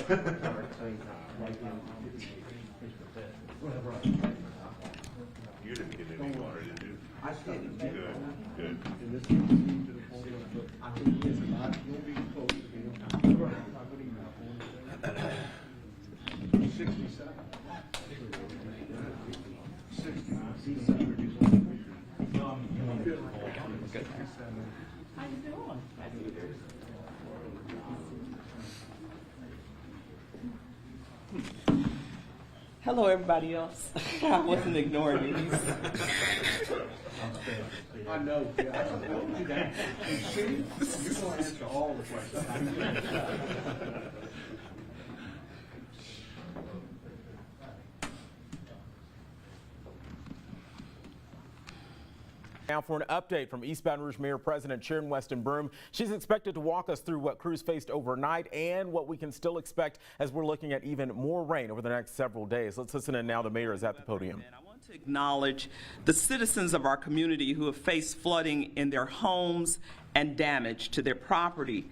You didn't get any water, did you? I did. Good, good. And this is to the point of, I think it's not, you'll be close to being 67. 67. How you doing? Hello, everybody else. I wasn't ignoring these. I know. Yeah, I told you that. And see, you're going to answer all the questions. Now for an update from East Baton Rouge Mayor President Sharon Weston Broome. She's expected to walk us through what crews faced overnight and what we can still expect as we're looking at even more rain over the next several days. Let's listen in now. The mayor is at the podium. I want to acknowledge the citizens of our community who have faced flooding in their homes and damage to their property.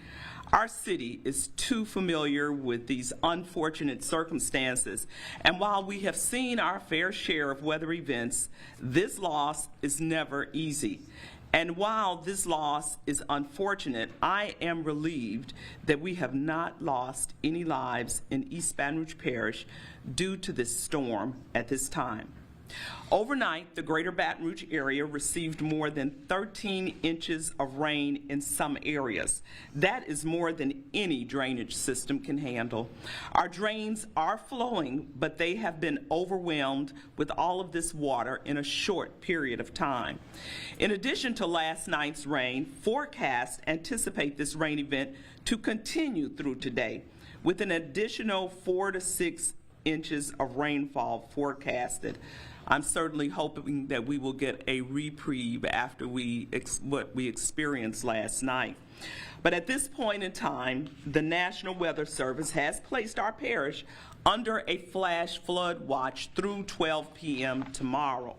Our city is too familiar with these unfortunate circumstances, and while we have seen our fair share of weather events, this loss is never easy. And while this loss is unfortunate, I am relieved that we have not lost any lives in East Baton Rouge Parish due to this storm at this time. Overnight, the greater Baton Rouge area received more than 13 inches of rain in some areas. That is more than any drainage system can handle. Our drains are flowing, but they have been overwhelmed with all of this water in a short period of time. In addition to last night's rain, forecasts anticipate this rain event to continue through today, with an additional 4 to 6 inches of rainfall forecasted. I'm certainly hoping that we will get a reprieve after what we experienced last night. But at this point in time, the National Weather Service has placed our parish under a flash flood watch through 12 p.m. tomorrow.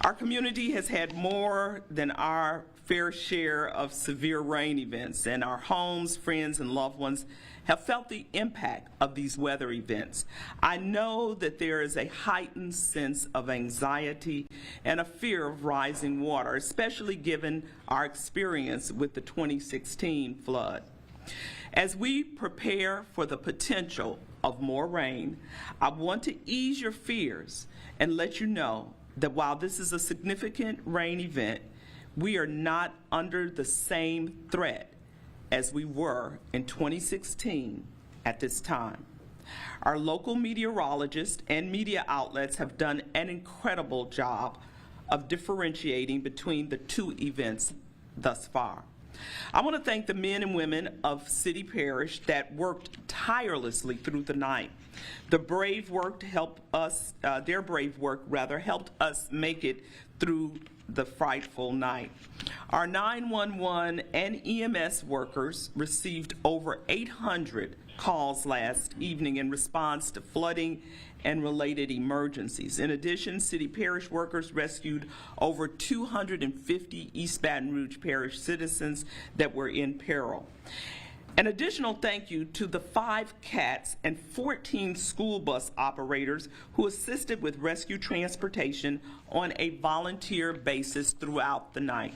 Our community has had more than our fair share of severe rain events, and our homes, friends, and loved ones have felt the impact of these weather events. I know that there is a heightened sense of anxiety and a fear of rising water, especially given our experience with the 2016 flood. As we prepare for the potential of more rain, I want to ease your fears and let you know that while this is a significant rain event, we are not under the same threat as we were in 2016 at this time. Our local meteorologists and media outlets have done an incredible job of differentiating between the two events thus far. I want to thank the men and women of City Parish that worked tirelessly through the night. Their brave work helped us make it through the frightful night. Our 911 and EMS workers received over 800 calls last evening in response to flooding and related emergencies. In addition, City Parish workers rescued over 250 East Baton Rouge Parish citizens that were in peril. An additional thank you to the 5 CATs and 14 school bus operators who assisted with rescue transportation on a volunteer basis throughout the night.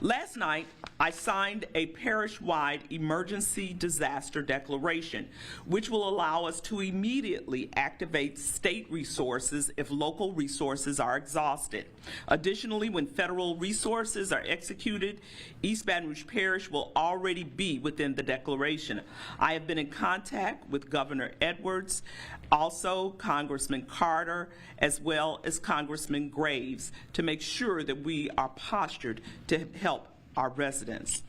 Last night, I signed a parish-wide emergency disaster declaration, which will allow us to immediately activate state resources if local resources are exhausted. Additionally, when federal resources are executed, East Baton Rouge Parish will already be within the declaration. I have been in contact with Governor Edwards, also Congressman Carter, as well as Congressman Graves, to make sure that we are postured to help our residents.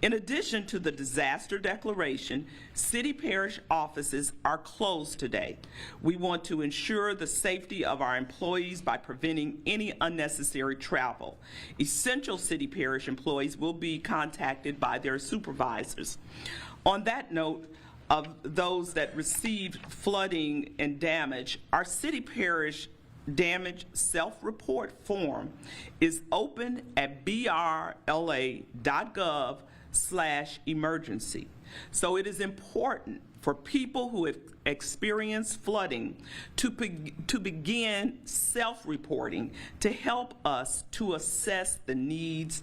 In addition to the disaster declaration, City Parish offices are closed today. We want to ensure the safety of our employees by preventing any unnecessary travel. Essential City Parish employees will be contacted by their supervisors. On that note, of those that received flooding and damage, our City Parish damage self-report form is open at brla.gov/emergency. So it is important for people who have experienced flooding to begin self-reporting to help us to assess the needs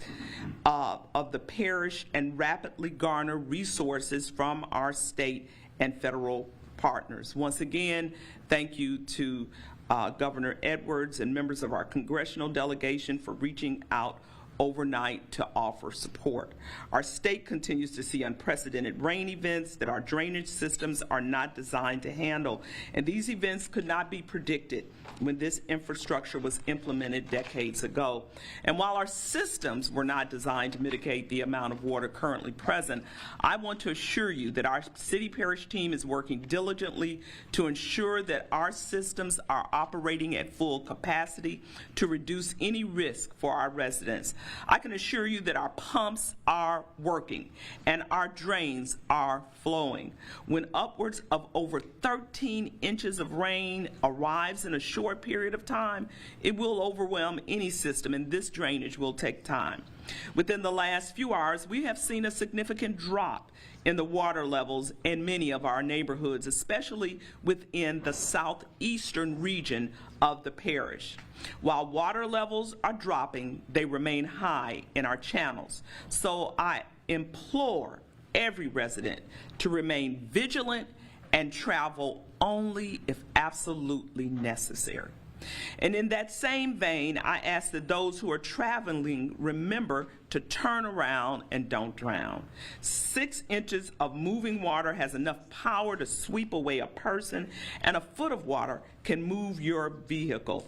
of the parish and rapidly garner resources from our state and federal partners. Once again, thank you to Governor Edwards and members of our congressional delegation for reaching out overnight to offer support. Our state continues to see unprecedented rain events that our drainage systems are not designed to handle, and these events could not be predicted when this infrastructure was implemented decades ago. And while our systems were not designed to mitigate the amount of water currently present, I want to assure you that our city parish team is working diligently to ensure that our systems are operating at full capacity to reduce any risk for our residents. I can assure you that our pumps are working and our drains are flowing. When upwards of over 13 inches of rain arrives in a short period of time, it will overwhelm any system, and this drainage will take time. Within the last few hours, we have seen a significant drop in the water levels in many of our neighborhoods, especially within the southeastern region of the parish. While water levels are dropping, they remain high in our channels. So I implore every resident to remain vigilant and travel only if absolutely necessary. And in that same vein, I ask that those who are traveling remember to turn around and don't drown. 6 inches of moving water has enough power to sweep away a person, and a foot of water can move your vehicle.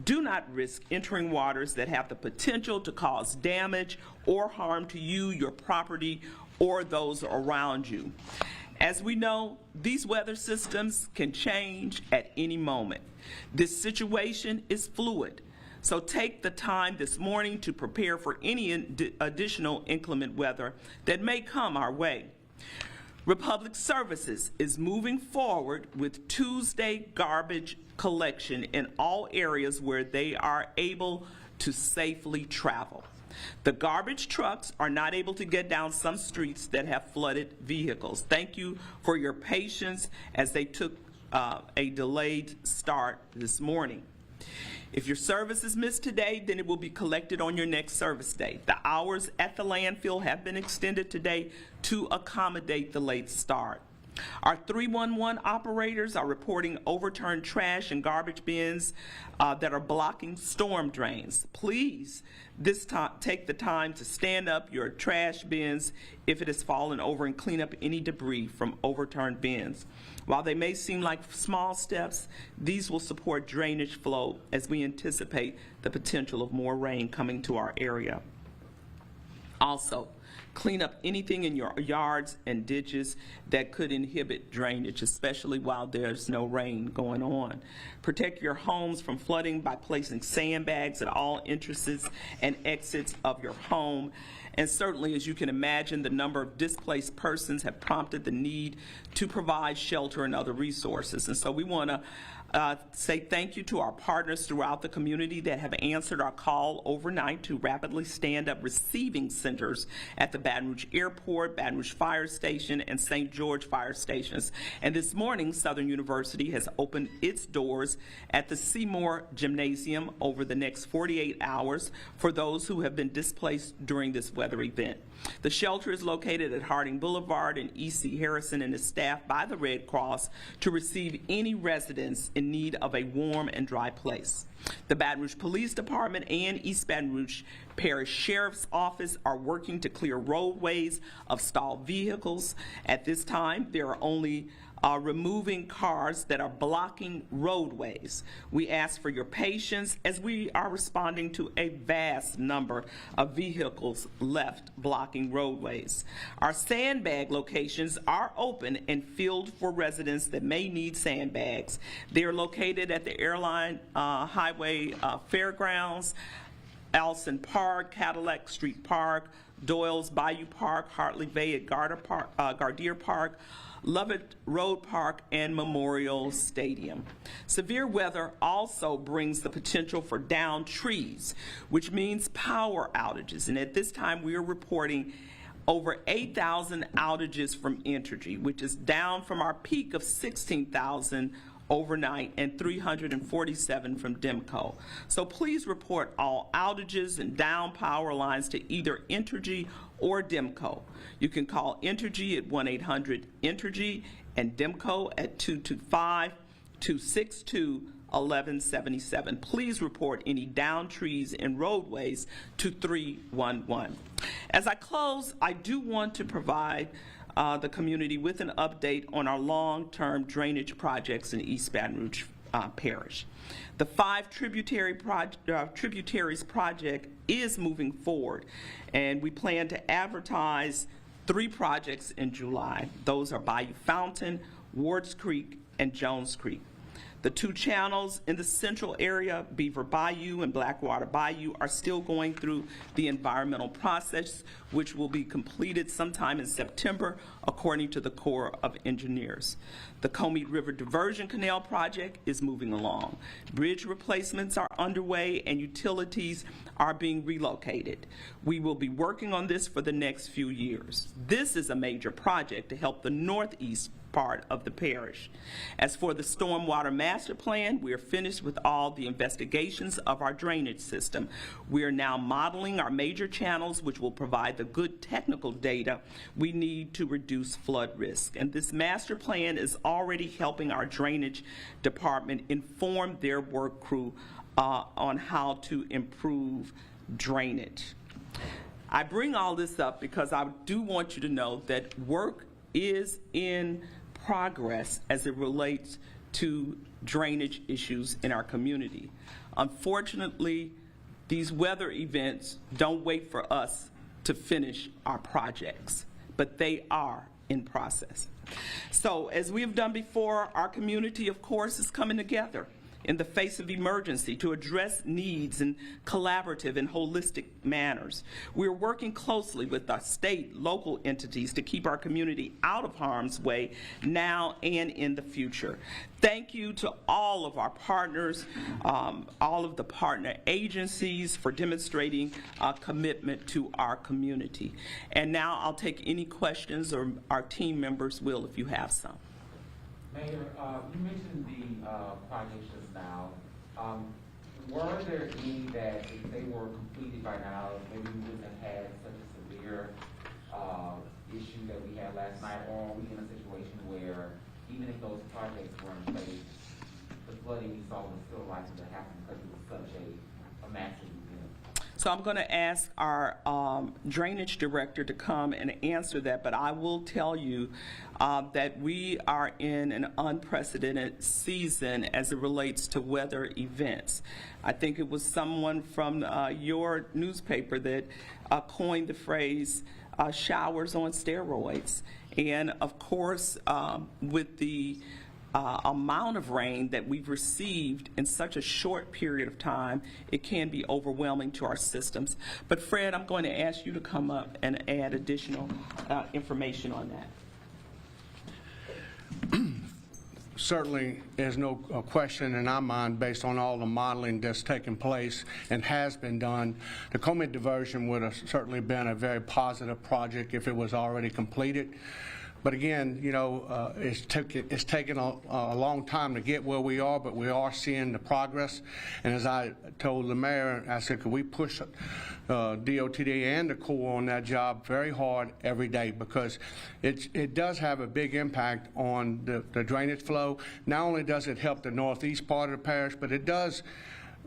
Do not risk entering waters that have the potential to cause damage or harm to you, your property, or those around you. As we know, these weather systems can change at any moment. This situation is fluid, so take the time this morning to prepare for any additional inclement weather that may come our way. Republic Services is moving forward with Tuesday garbage collection in all areas where they are able to safely travel. The garbage trucks are not able to get down some streets that have flooded vehicles. Thank you for your patience as they took a delayed start this morning. If your service is missed today, then it will be collected on your next service day. The hours at the landfill have been extended today to accommodate the late start. Our 311 operators are reporting overturned trash and garbage bins that are blocking storm drains. Please, take the time to stand up your trash bins if it has fallen over and clean up any debris from overturned bins. While they may seem like small steps, these will support drainage flow as we anticipate the potential of more rain coming to our area. Also, clean up anything in your yards and ditches that could inhibit drainage, especially while there's no rain going on. Protect your homes from flooding by placing sandbags at all entrances and exits of your home. And certainly, as you can imagine, the number of displaced persons have prompted the need to provide shelter and other resources. And so we want to say thank you to our partners throughout the community that have answered our call overnight to rapidly stand up receiving centers at the Baton Rouge Airport, Baton Rouge Fire Station, and St. George Fire Stations. And this morning, Southern University has opened its doors at the Seymour Gymnasium over the next 48 hours for those who have been displaced during this weather event. The shelter is located at Harding Boulevard, and E.C. Harrison and is staffed by the Red Cross to receive any residents in need of a warm and dry place. The Baton Rouge Police Department and East Baton Rouge Parish Sheriff's Office are working to clear roadways of stalled vehicles. At this time, there are only removing cars that are blocking roadways. We ask for your patience as we are responding to a vast number of vehicles left blocking roadways. Our sandbag locations are open and filled for residents that may need sandbags. They are located at the Airline Highway Fairgrounds, Allison Park, Cadillac Street Park, Doyle's Bayou Park, Hartley Bay at Gardere Park, Lovett Road Park, and Memorial Stadium. Severe weather also brings the potential for downed trees, which means power outages. And at this time, we are reporting over 8,000 outages from Entergy, which is down from our peak of 16,000 overnight, and 347 from DEMCO. So please report all outages and down power lines to either Entergy or DEMCO. You can call Entergy at 1-800-ENERGY and DEMCO at 225-262-1177. Please report any down trees and roadways to 311. As I close, I do want to provide the community with an update on our long-term drainage projects in East Baton Rouge Parish. The 5 tributaries project is moving forward, and we plan to advertise 3 projects in July. Those are Bayou Fountain, Wards Creek, and Jones Creek. The 2 channels in the central area, Beaver Bayou and Blackwater Bayou, are still going through the environmental process, which will be completed sometime in September, according to the Corps of Engineers. The Comey River Diversion Canal project is moving along. Bridge replacements are underway and utilities are being relocated. We will be working on this for the next few years. This is a major project to help the northeast part of the parish. As for the stormwater master plan, we are finished with all the investigations of our drainage system. We are now modeling our major channels, which will provide the good technical data we need to reduce flood risk. And this master plan is already helping our drainage department inform their work crew on how to improve drainage. I bring all this up because I do want you to know that work is in progress as it relates to drainage issues in our community. Unfortunately, these weather events don't wait for us to finish our projects, but they are in process. So as we have done before, our community, of course, is coming together in the face of emergency to address needs in collaborative and holistic manners. We're working closely with our state, local entities to keep our community out of harm's way now and in the future. Thank you to all of our partners, all of the partner agencies for demonstrating a commitment to our community. And now I'll take any questions, or our team members will if you have some. Mayor, you mentioned the projects just now. Were there any that, if they were completed by now, maybe we wouldn't have had such a severe issue that we had last night, or are we in a situation where even if those projects were in place, the flooding you saw was still likely to happen because it was such a massive event? So I'm going to ask our drainage director to come and answer that, but I will tell you that we are in an unprecedented season as it relates to weather events. I think it was someone from your newspaper that coined the phrase showers on steroids. And of course, with the amount of rain that we've received in such a short period of time, it can be overwhelming to our systems. But Fred, I'm going to ask you to come up and add additional information on that. Certainly, there's no question in our mind, based on all the modeling that's taken place and has been done, the Comey diversion would have certainly been a very positive project if it was already completed. But again, you know, it's taken a long time to get where we are, but we are seeing the progress. And as I told the mayor, I said, could we push DOTD and the Corps on that job very hard every day, because it does have a big impact on the drainage flow. Not only does it help the northeast part of the parish, but it does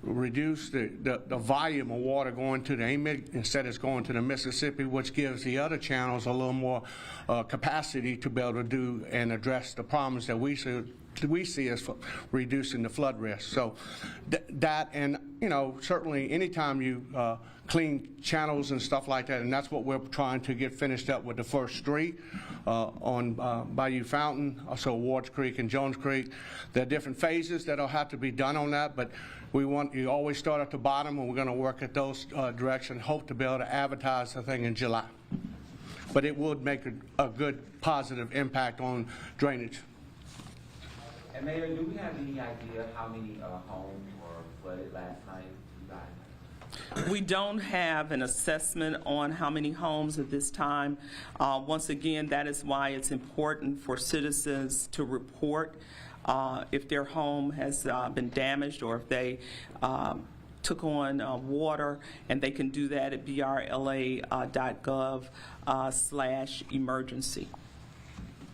reduce the volume of water going to the Amite instead of going to the Mississippi, which gives the other channels a little more capacity to be able to do and address the problems that we see as reducing the flood risk. So that, and you know, certainly anytime you clean channels and stuff like that, and that's what we're trying to get finished up with the first 3 on Bayou Fountain, also Wards Creek and Jones Creek. There are different phases that'll have to be done on that, but you always start at the bottom, and we're going to work at those directions, hope to be able to advertise the thing in July. But it would make a good positive impact on drainage. And Mayor, do we have any idea how many homes were flooded last night? You guys? We don't have an assessment on how many homes at this time. Once again, that is why it's important for citizens to report if their home has been damaged or if they took on water, and they can do that at brla.gov/emergency.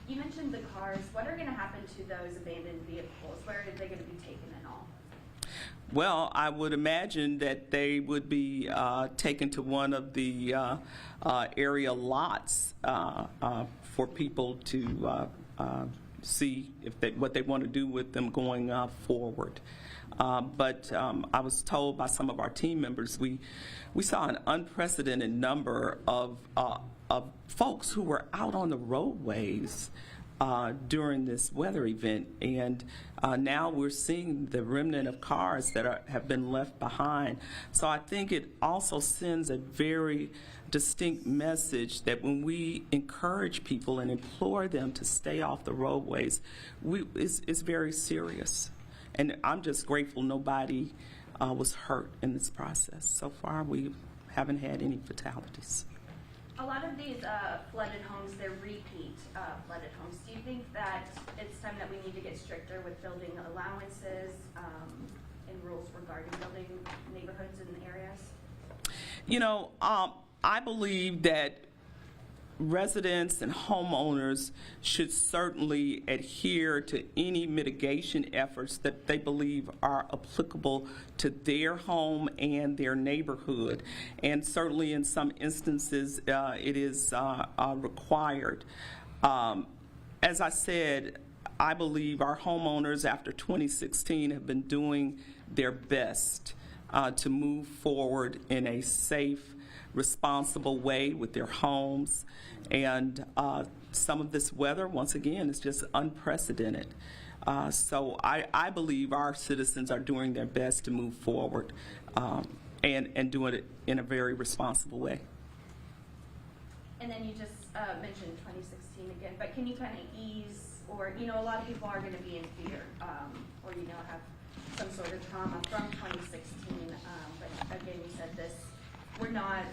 You mentioned the cars. What are going to happen to those abandoned vehicles? Where are they going to be taken and all? Well, I would imagine that they would be taken to one of the area lots for people to see if what they want to do with them going forward. But I was told by some of our team members, we saw an unprecedented number of folks who were out on the roadways during this weather event, and now we're seeing the remnant of cars that have been left behind. So I think it also sends a very distinct message that when we encourage people and implore them to stay off the roadways, it's very serious. And I'm just grateful nobody was hurt in this process. So far, we haven't had any fatalities. A lot of these flooded homes, they're repeat flooded homes. Do you think that it's time that we need to get stricter with building allowances and rules regarding building neighborhoods and areas? You know, I believe that residents and homeowners should certainly adhere to any mitigation efforts that they believe are applicable to their home and their neighborhood. And certainly in some instances, it is required. As I said, I believe our homeowners after 2016 have been doing their best to move forward in a safe, responsible way with their homes, and some of this weather, once again, is just unprecedented. So I believe our citizens are doing their best to move forward and doing it in a very responsible way. And then you just mentioned 2016 again, but can you kind of ease, or, you know, a lot of people are going to be in fear, or, you know, have some sort of trauma from 2016, but again, you said this, we're not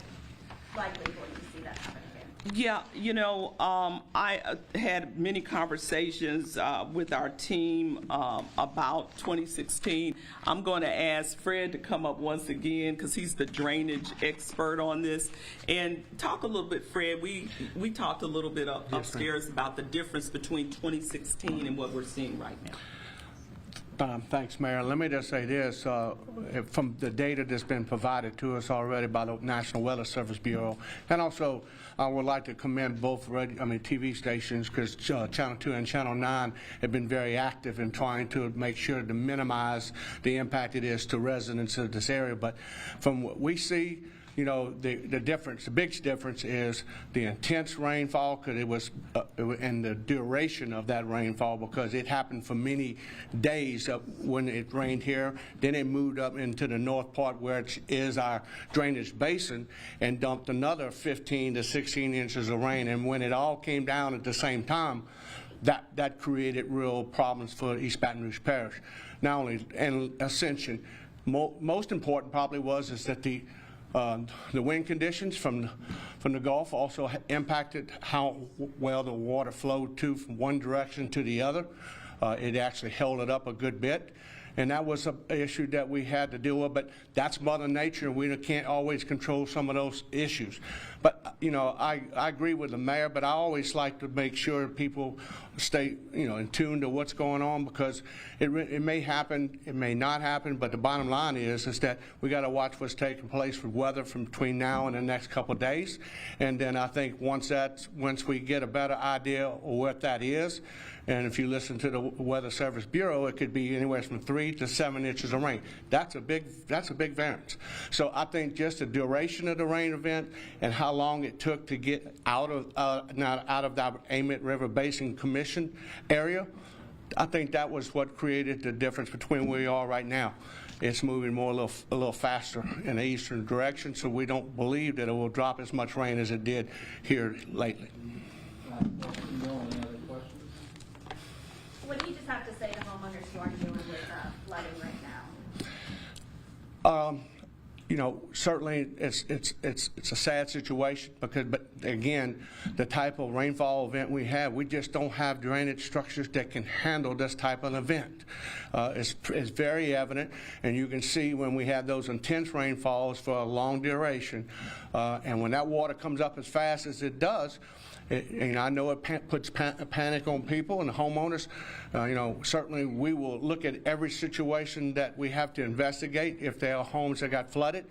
likely going to see that happen again. Yeah, you know, I had many conversations with our team about 2016. I'm going to ask Fred to come up once again because he's the drainage expert on this, and talk a little bit, Fred. We talked a little bit upstairs about the difference between 2016 and what we're seeing right now. Thanks, Mayor. Let me just say this. From the data that's been provided to us already by the National Weather Service Bureau, and also I would like to commend both TV stations, because Channel 2 and Channel 9 have been very active in trying to make sure to minimize the impact it is to residents of this area. But from what we see, you know, the difference, the big difference is the intense rainfall, because it was, and the duration of that rainfall, because it happened for many days when it rained here. Then it moved up into the north part where it is our drainage basin and dumped another 15 to 16 inches of rain. And when it all came down at the same time, that created real problems for East Baton Rouge Parish. Not only, and Ascension, most important probably is that the wind conditions from the Gulf also impacted how well the water flowed from one direction to the other. It actually held it up a good bit, and that was an issue that we had to deal with. But that's Mother Nature, and we can't always control some of those issues. But you know, I agree with the mayor, but I always like to make sure people stay, you know, in tune to what's going on, because it may happen, it may not happen, but the bottom line is that we got to watch what's taking place with weather from between now and the next couple of days. And then I think once we get a better idea of what that is, and if you listen to the Weather Service Bureau, it could be anywhere from 3 to 7 inches of rain. That's a big variance. So I think just the duration of the rain event and how long it took to get out of the Amite River Basin Commission area, I think that was what created the difference between where we are right now. It's moving more a little faster in the eastern direction, so we don't believe that it will drop as much rain as it did here lately. What do you just have to say to homeowners who are dealing with flooding right now? you know, certainly it's a sad situation because, but again, the type of rainfall event we have, we just don't have drainage structures that can handle this type of event. It's very evident, and you can see when we have those intense rainfalls for a long duration, and when that water comes up as fast as it does, and I know it puts panic on people and the homeowners. You know, certainly we will look at every situation that we have to investigate if there are homes that got flooded,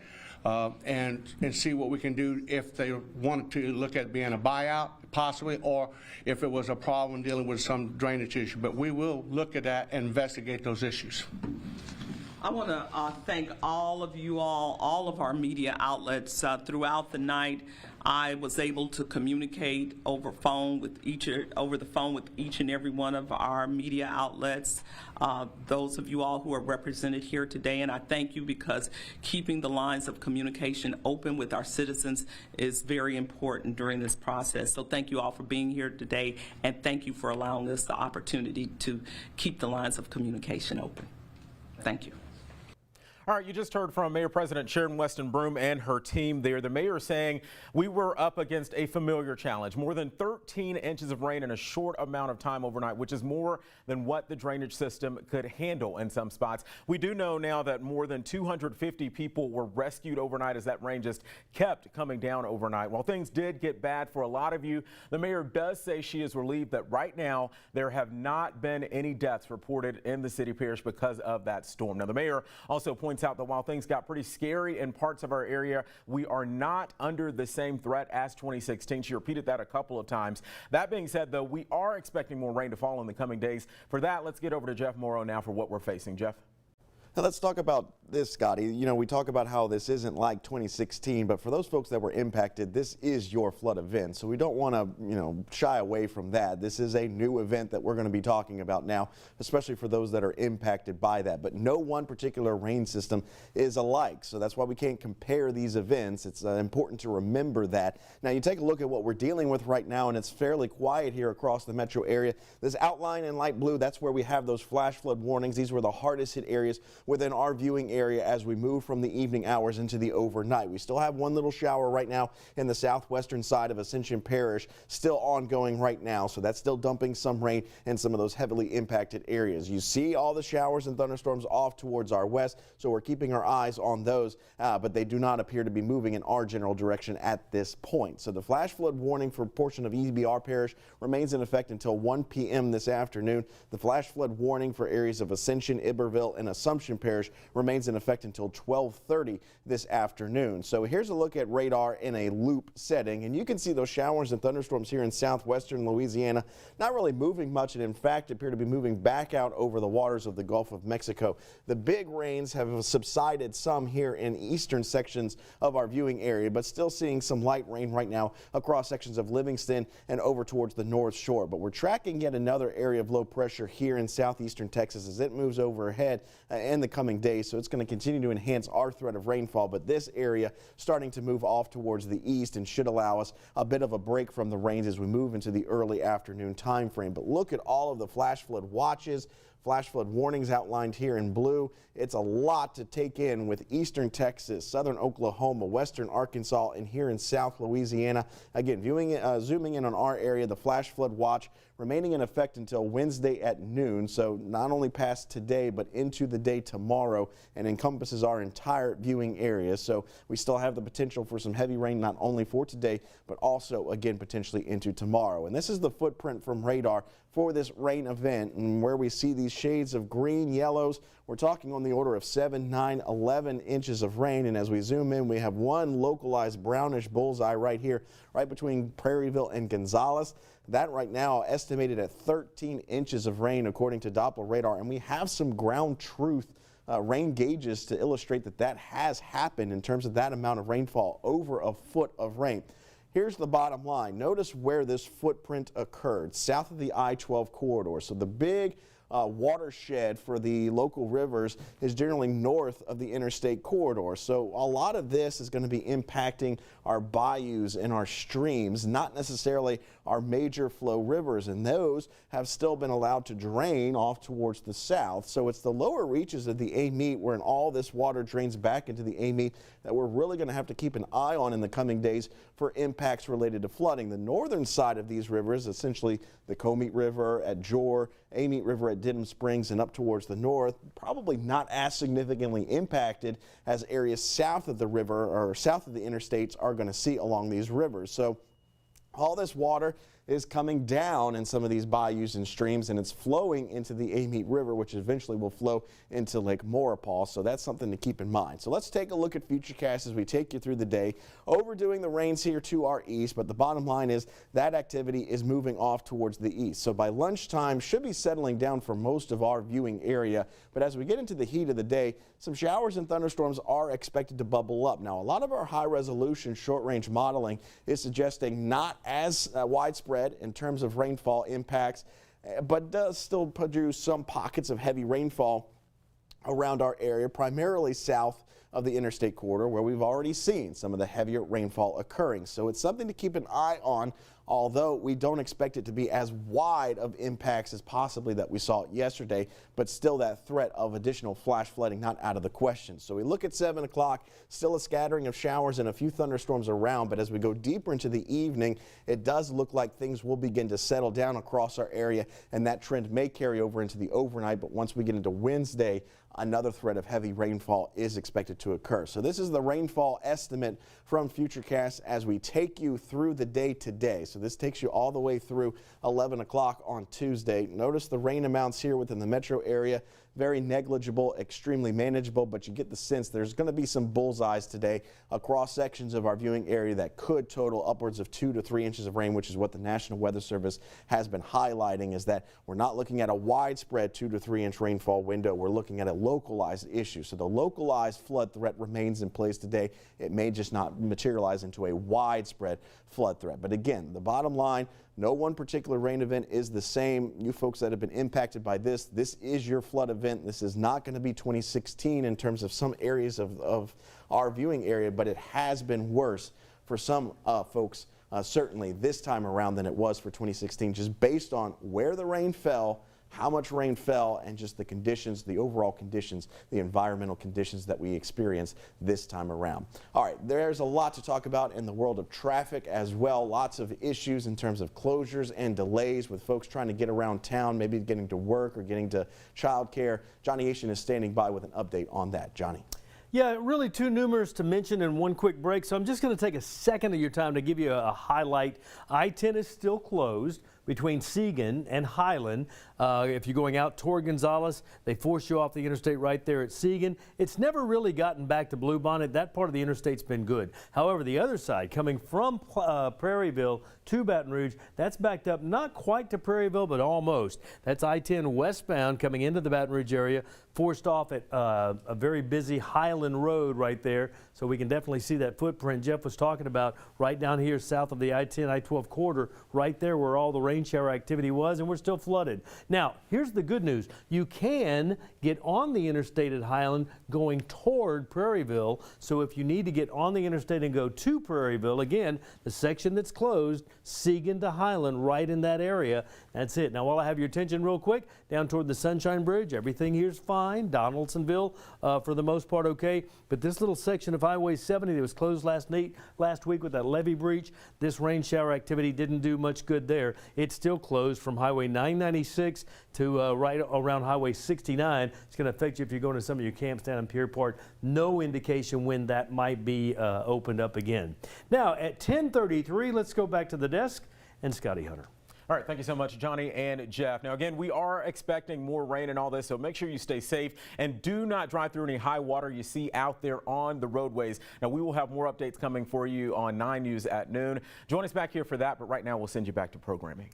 and see what we can do if they wanted to look at being a buyout, possibly, or if it was a problem dealing with some drainage issue. But we will look at that and investigate those issues. I want to thank all of you all of our media outlets throughout the night. I was able to communicate over the phone with each and every one of our media outlets, those of you all who are represented here today, and I thank you because keeping the lines of communication open with our citizens is very important during this process. So thank you all for being here today, and thank you for allowing us the opportunity to keep the lines of communication open. Thank you. All right, you just heard from Mayor President Sharon Weston Broome and her team there. The mayor saying we were up against a familiar challenge, more than 13 inches of rain in a short amount of time overnight, which is more than what the drainage system could handle in some spots. We do know now that more than 250 people were rescued overnight as that rain just kept coming down overnight. While things did get bad for a lot of you, the mayor does say she is relieved that right now there have not been any deaths reported in the city parish because of that storm. Now, the mayor also points out that while things got pretty scary in parts of our area, we are not under the same threat as 2016. She repeated that a couple of times. That being said, though, we are expecting more rain to fall in the coming days. For that, let's get over to Jeff Morrow now for what we're facing. Jeff? Now let's talk about this, Scotty. You know, we talk about how this isn't like 2016, but for those folks that were impacted, this is your flood event. So we don't want to, you know, shy away from that. This is a new event that we're going to be talking about now, especially for those that are impacted by that. But no one particular rain system is alike. So that's why we can't compare these events. It's important to remember that. Now you take a look at what we're dealing with right now, and it's fairly quiet here across the metro area. This outline in light blue, that's where we have those flash flood warnings. These were the hardest hit areas within our viewing area as we move from the evening hours into the overnight. We still have one little shower right now in the southwestern side of Ascension Parish, still ongoing right now, so that's still dumping some rain in some of those heavily impacted areas. You see all the showers and thunderstorms off towards our west, so we're keeping our eyes on those, but they do not appear to be moving in our general direction at this point. So the flash flood warning for a portion of EBR Parish remains in effect until 1 p.m. this afternoon. The flash flood warning for areas of Ascension, Iberville, and Assumption Parish remains in effect until 12:30 this afternoon. So here's a look at radar in a loop setting, and you can see those showers and thunderstorms here in southwestern Louisiana not really moving much, and in fact appear to be moving back out over the waters of the Gulf of Mexico. The big rains have subsided some here in eastern sections of our viewing area, but still seeing some light rain right now across sections of Livingston and over towards the North Shore. But we're tracking yet another area of low pressure here in southeastern Texas as it moves overhead in the coming days, so it's going to continue to enhance our threat of rainfall. But this area starting to move off towards the east and should allow us a bit of a break from the rains as we move into the early afternoon time frame. But look at all of the flash flood watches, flash flood warnings outlined here in blue. It's a lot to take in with eastern Texas, southern Oklahoma, western Arkansas, and here in South Louisiana. Again, zooming in on our area, the flash flood watch remaining in effect until Wednesday at noon. So not only past today, but into the day tomorrow, and encompasses our entire viewing area. So we still have the potential for some heavy rain, not only for today, but also again potentially into tomorrow. And this is the footprint from radar for this rain event, and where we see these shades of green, yellows, we're talking on the order of 7, 9, 11 inches of rain. And as we zoom in, we have one localized brownish bullseye right here, right between Prairieville and Gonzales. That right now estimated at 13 inches of rain according to Doppler radar, and we have some ground truth rain gauges to illustrate that that has happened in terms of that amount of rainfall, over a foot of rain. Here's the bottom line. Notice where this footprint occurred, south of the I-12 corridor. So the big watershed for the local rivers is generally north of the interstate corridor. So a lot of this is going to be impacting our bayous and our streams, not necessarily our major flow rivers, and those have still been allowed to drain off towards the south. So it's the lower reaches of the Amite where all this water drains back into the Amite that we're really going to have to keep an eye on in the coming days for impacts related to flooding. The northern side of these rivers, essentially the Comite River at Jor, Amite River at Denham Springs, and up towards the north, probably not as significantly impacted as areas south of the river or south of the interstates are going to see along these rivers. So all this water is coming down in some of these bayous and streams, and it's flowing into the Amite River, which eventually will flow into Lake Maurepas. So that's something to keep in mind. So let's take a look at Futurecast as we take you through the day. Overdoing the rains here to our east, but the bottom line is that activity is moving off towards the east. So by lunchtime, should be settling down for most of our viewing area. But as we get into the heat of the day, some showers and thunderstorms are expected to bubble up. Now, a lot of our high-resolution short-range modeling is suggesting not as widespread in terms of rainfall impacts, but does still produce some pockets of heavy rainfall around our area, primarily south of the interstate corridor, where we've already seen some of the heavier rainfall occurring. So it's something to keep an eye on, although we don't expect it to be as wide of impacts as possibly that we saw yesterday, but still that threat of additional flash flooding not out of the question. So we look at 7 o'clock, still a scattering of showers and a few thunderstorms around, but as we go deeper into the evening, it does look like things will begin to settle down across our area, and that trend may carry over into the overnight. But once we get into Wednesday, another threat of heavy rainfall is expected to occur. So this is the rainfall estimate from Futurecast as we take you through the day today. So this takes you all the way through 11 o'clock on Tuesday. Notice the rain amounts here within the metro area. Very negligible, extremely manageable, but you get the sense there's going to be some bullseyes today across sections of our viewing area that could total upwards of 2 to 3 inches of rain, which is what the National Weather Service has been highlighting, is that we're not looking at a widespread 2 to 3 inch rainfall window. We're looking at a localized issue. So the localized flood threat remains in place today. It may just not materialize into a widespread flood threat. But again, the bottom line, no one particular rain event is the same. You folks that have been impacted by this is your flood event. This is not going to be 2016 in terms of some areas of our viewing area, but it has been worse for some folks certainly this time around than it was for 2016, just based on where the rain fell, how much rain fell, and just the conditions, the overall conditions, the environmental conditions that we experienced this time around. All right, there's a lot to talk about in the world of traffic as well. Lots of issues in terms of closures and delays with folks trying to get around town, maybe getting to work or getting to childcare. Johnny Asian is standing by with an update on that. Johnny. Yeah, really too numerous to mention in one quick break, so I'm just going to take a second of your time to give you a highlight. I-10 is still closed between Segan and Highland. If you're going out toward Gonzales, they force you off the interstate right there at Segan. It's never really gotten back to Bluebonnet. That part of the interstate's been good. However, the other side, coming from Prairieville to Baton Rouge, that's backed up not quite to Prairieville, but almost. That's I-10 westbound coming into the Baton Rouge area, forced off at a very busy Highland Road right there. So we can definitely see that footprint Jeff was talking about right down here south of the I-10, I-12 corridor, right there where all the rain shower activity was, and we're still flooded. Now, here's the good news. You can get on the interstate at Highland going toward Prairieville. So if you need to get on the interstate and go to Prairieville, again, the section that's closed, Segan to Highland, right in that area. That's it. Now, while I have your attention real quick, down toward the Sunshine Bridge, everything here's fine. Donaldsonville, for the most part, okay. But this little section of Highway 70 that was closed last week with that levee breach, this rain shower activity didn't do much good there. It's still closed from Highway 996 to right around Highway 69. It's going to affect you if you're going to some of your camps down in Pier Park. No indication when that might be opened up again. Now, at 10:33, let's go back to the desk and Scotty Hunter. All right, thank you so much, Johnny and Jeff. Now, again, we are expecting more rain and all this, so make sure you stay safe and do not drive through any high water you see out there on the roadways. Now, we will have more updates coming for you on 9 News at noon. Join us back here for that, but right now we'll send you back to programming.